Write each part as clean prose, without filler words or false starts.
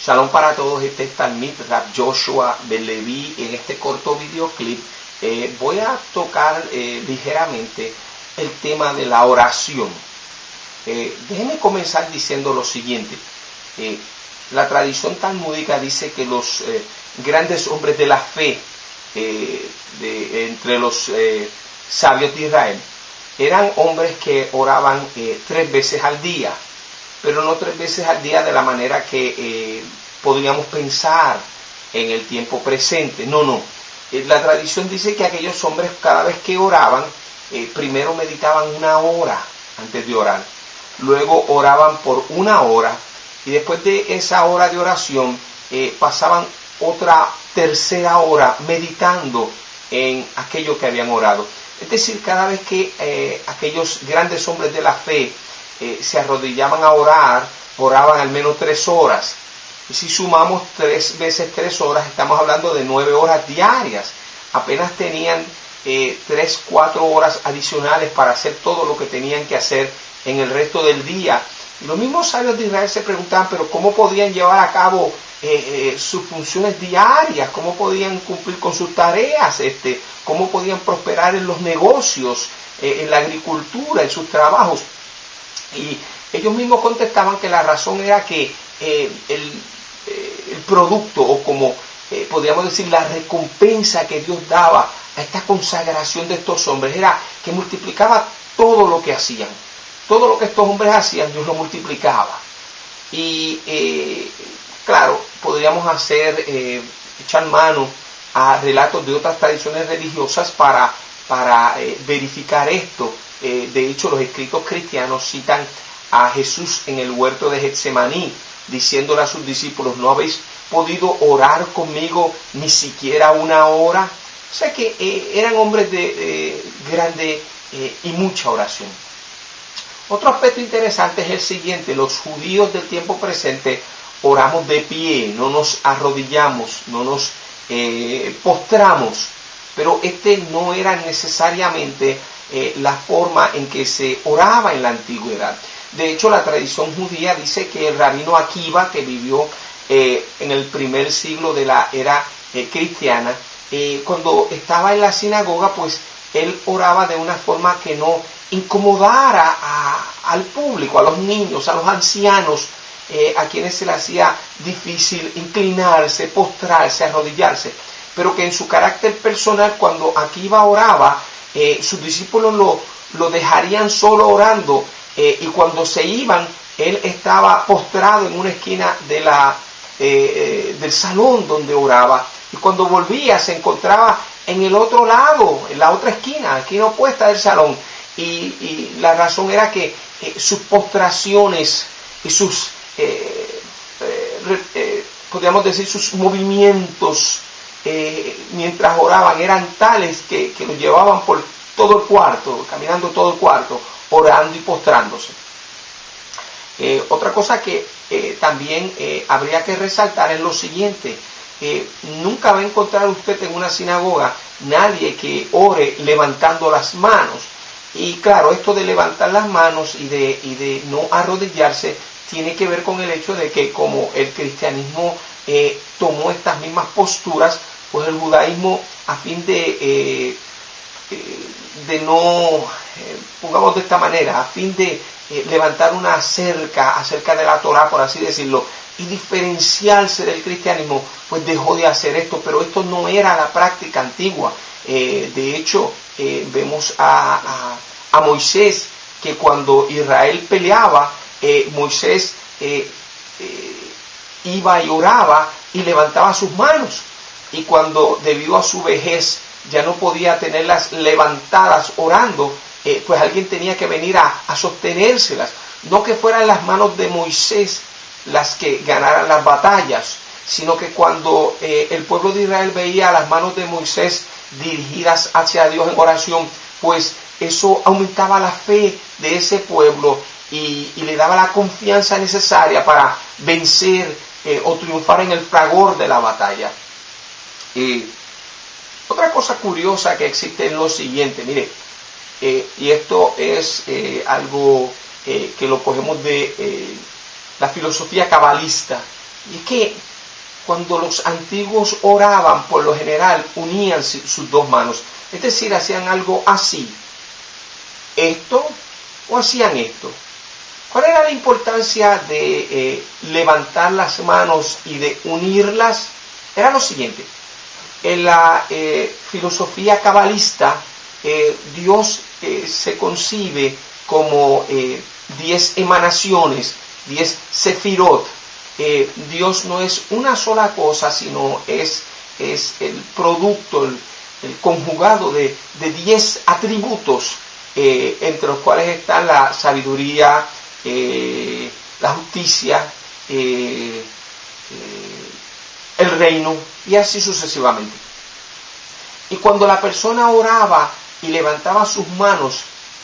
Shalom para todos, este es Talmid Rab Joshua Ben Levi. En este corto videoclip voy a tocar ligeramente el tema de la oración. Déjenme comenzar diciendo lo siguiente. La tradición talmúdica dice que los grandes hombres de la fe entre los sabios de Israel eran hombres que oraban 3 veces al día, pero no 3 veces al día de la manera que podríamos pensar en el tiempo presente. No. La tradición dice que aquellos hombres, cada vez que oraban, primero meditaban 1 hora antes de orar, luego oraban por 1 hora, y después de esa hora de oración pasaban otra tercera hora meditando en aquello que habían orado. Es decir, cada vez que aquellos grandes hombres de la fe se arrodillaban a orar, oraban al menos 3 horas. Y si sumamos 3 veces 3 horas, estamos hablando de 9 horas diarias. Apenas tenían 3-4 horas adicionales para hacer todo lo que tenían que hacer en el resto del día. Y los mismos sabios de Israel se preguntaban, pero ¿cómo podían llevar a cabo sus funciones diarias? ¿Cómo podían cumplir con sus tareas? ¿Cómo podían prosperar en los negocios, en la agricultura, en sus trabajos? Y ellos mismos contestaban que la razón era que el producto, o como podríamos decir, la recompensa que Dios daba a esta consagración de estos hombres, era que multiplicaba todo lo que hacían. Todo lo que estos hombres hacían, Dios lo multiplicaba. Y claro, podríamos echar mano a relatos de otras tradiciones religiosas para verificar esto. De hecho, los escritos cristianos citan a Jesús en el huerto de Getsemaní, diciéndole a sus discípulos: ¿no habéis podido orar conmigo ni siquiera 1 hora? O sea que eran hombres de grande y mucha oración. Otro aspecto interesante es el siguiente: los judíos del tiempo presente oramos de pie, no nos arrodillamos, no nos postramos, pero no era necesariamente la forma en que se oraba en la antigüedad. De hecho, la tradición judía dice que el rabino Akiva, que vivió en el primer siglo de la era cristiana, cuando estaba en la sinagoga, pues él oraba de una forma que no incomodara al público, a los niños, a los ancianos, a quienes se les hacía difícil inclinarse, postrarse, arrodillarse, pero que en su carácter personal, cuando Akiva oraba, sus discípulos lo dejarían solo orando, y cuando se iban, él estaba postrado en una esquina del salón donde oraba, y cuando volvía se encontraba en el otro lado, en la otra esquina opuesta del salón, y la razón era que sus postraciones y sus podríamos decir sus movimientos mientras oraban eran tales que los llevaban por todo el cuarto, caminando todo el cuarto, orando y postrándose. Otra cosa que también habría que resaltar es lo siguiente: nunca va a encontrar usted en una sinagoga nadie que ore levantando las manos. Y claro, esto de levantar las manos y de no arrodillarse tiene que ver con el hecho de que, como el cristianismo tomó estas mismas posturas, pues el judaísmo, a fin de no, pongamos de esta manera, a fin de levantar una cerca acerca de la Torá, por así decirlo, y diferenciarse del cristianismo, pues dejó de hacer esto. Pero esto no era la práctica antigua. De hecho, vemos a Moisés, que cuando Israel peleaba, Moisés iba y oraba y levantaba sus manos, y cuando debido a su vejez ya no podía tenerlas levantadas orando, pues alguien tenía que venir a sostenérselas. No que fueran las manos de Moisés las que ganaran las batallas, sino que cuando el pueblo de Israel veía las manos de Moisés dirigidas hacia Dios en oración, pues eso aumentaba la fe de ese pueblo y le daba la confianza necesaria para vencer o triunfar en el fragor de la batalla. Otra cosa curiosa que existe es lo siguiente: mire, y esto es algo que lo cogemos de la filosofía cabalista. Y es que cuando los antiguos oraban, por lo general unían sus dos manos. Es decir, hacían algo así. Esto o hacían esto. ¿Cuál era la importancia de levantar las manos y de unirlas? Era lo siguiente. En la filosofía cabalista, Dios se concibe como 10 emanaciones, 10 sefirot. Dios no es una sola cosa, sino es el producto, el conjugado de 10 atributos, entre los cuales están la sabiduría, la justicia, el reino, y así sucesivamente. Y cuando la persona oraba y levantaba sus manos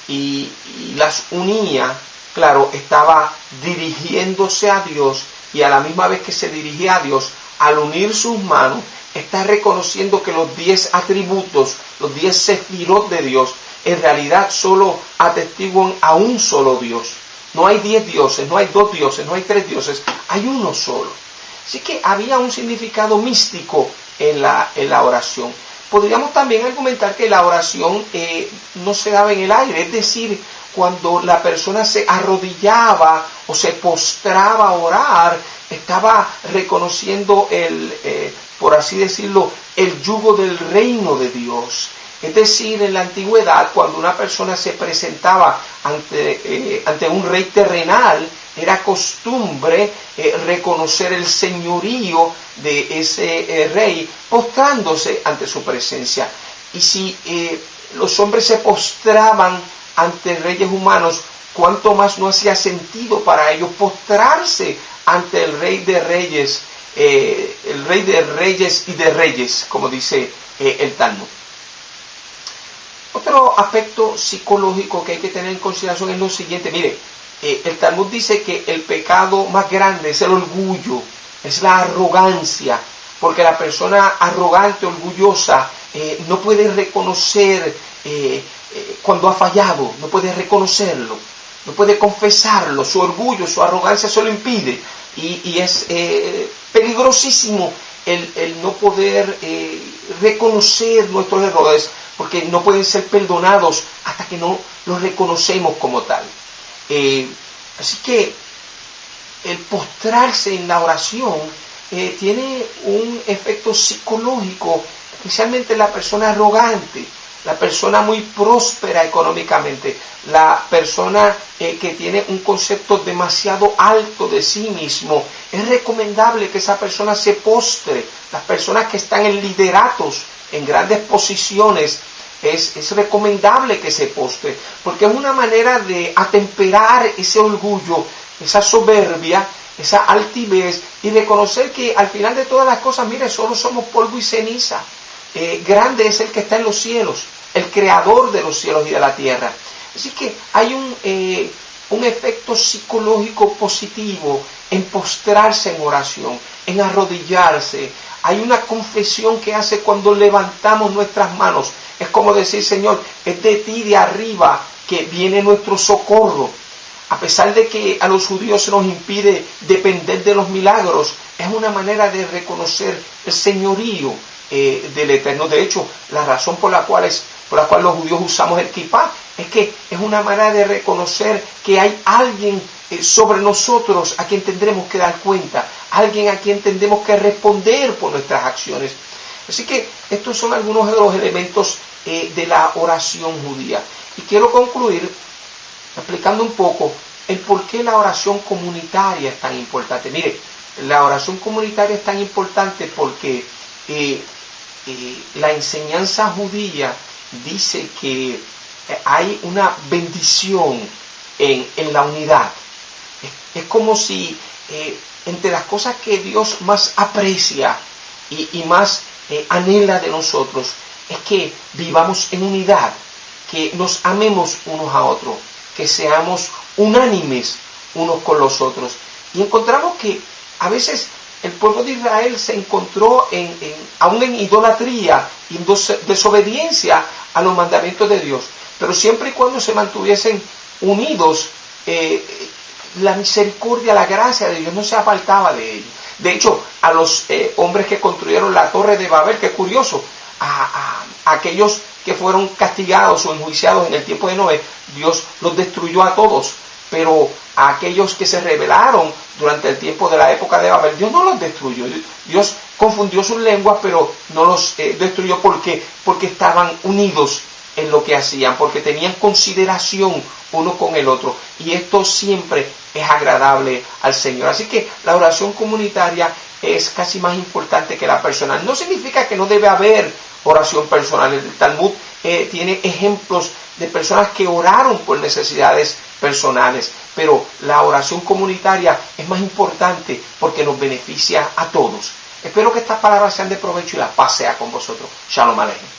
y las unía, claro, estaba dirigiéndose a Dios, y a la misma vez que se dirigía a Dios, al unir sus manos, está reconociendo que los 10 atributos, los 10 sefirot de Dios, en realidad solo atestiguan a un solo Dios. No hay 10 dioses, no hay 2 dioses, no hay 3 dioses, hay uno solo. Así que había un significado místico en la oración. Podríamos también argumentar que la oración no se daba en el aire, es decir, cuando la persona se arrodillaba o se postraba a orar, estaba reconociendo por así decirlo, el yugo del reino de Dios. Es decir, en la antigüedad, cuando una persona se presentaba ante un rey terrenal, era costumbre reconocer el señorío de ese rey, postrándose ante su presencia. Y si los hombres se postraban ante reyes humanos, cuánto más no hacía sentido para ellos postrarse ante el Rey de Reyes, y de Reyes, como dice el Talmud. Otro aspecto psicológico que hay que tener en consideración es lo siguiente. Mire, el Talmud dice que el pecado más grande es el orgullo, es la arrogancia, porque la persona arrogante, orgullosa, no puede reconocer cuando ha fallado, no puede reconocerlo, no puede confesarlo, su orgullo, su arrogancia se lo impide, y es peligrosísimo el no poder reconocer nuestros errores, porque no pueden ser perdonados hasta que no los reconocemos como tal. Así que el postrarse en la oración tiene un efecto psicológico, especialmente en la persona arrogante, la persona muy próspera económicamente, la persona que tiene un concepto demasiado alto de sí mismo. Es recomendable que esa persona se postre. Las personas que están en lideratos, en grandes posiciones, es recomendable que se postre, porque es una manera de atemperar ese orgullo, esa soberbia, esa altivez, y reconocer que al final de todas las cosas, mire, solo somos polvo y ceniza. Grande es el que está en los cielos, el creador de los cielos y de la tierra. Así que hay un efecto psicológico positivo en postrarse en oración, en arrodillarse. Hay una confesión que hace cuando levantamos nuestras manos. Es como decir, Señor, es de ti de arriba que viene nuestro socorro. A pesar de que a los judíos se nos impide depender de los milagros, es una manera de reconocer el señorío del Eterno. De hecho, la razón por la cual los judíos usamos el kipá es que es una manera de reconocer que hay alguien sobre nosotros a quien tendremos que dar cuenta, alguien a quien tendremos que responder por nuestras acciones. Así que estos son algunos de los elementos de la oración judía. Y quiero concluir explicando un poco el por qué la oración comunitaria es tan importante. Mire, la oración comunitaria es tan importante porque la enseñanza judía dice que hay una bendición en la unidad. Es como si entre las cosas que Dios más aprecia y más anhela de nosotros es que vivamos en unidad, que nos amemos unos a otros, que seamos unánimes unos con los otros. Y encontramos que a veces el pueblo de Israel se encontró aún en idolatría y en desobediencia a los mandamientos de Dios. Pero siempre y cuando se mantuviesen unidos, la misericordia, la gracia de Dios no se apartaba de ellos. De hecho, a los hombres que construyeron la Torre de Babel, que es curioso, a aquellos que fueron castigados o enjuiciados en el tiempo de Noé, Dios los destruyó a todos. Pero a aquellos que se rebelaron durante el tiempo de la época de Babel, Dios no los destruyó. Dios confundió sus lenguas, pero no los destruyó porque estaban unidos en lo que hacían, porque tenían consideración uno con el otro. Y esto siempre es agradable al Señor. Así que la oración comunitaria es casi más importante que la personal. No significa que no debe haber oración personal. El Talmud tiene ejemplos de personas que oraron por necesidades personales, pero la oración comunitaria es más importante porque nos beneficia a todos. Espero que estas palabras sean de provecho y la paz sea con vosotros. Shalom Aleichem.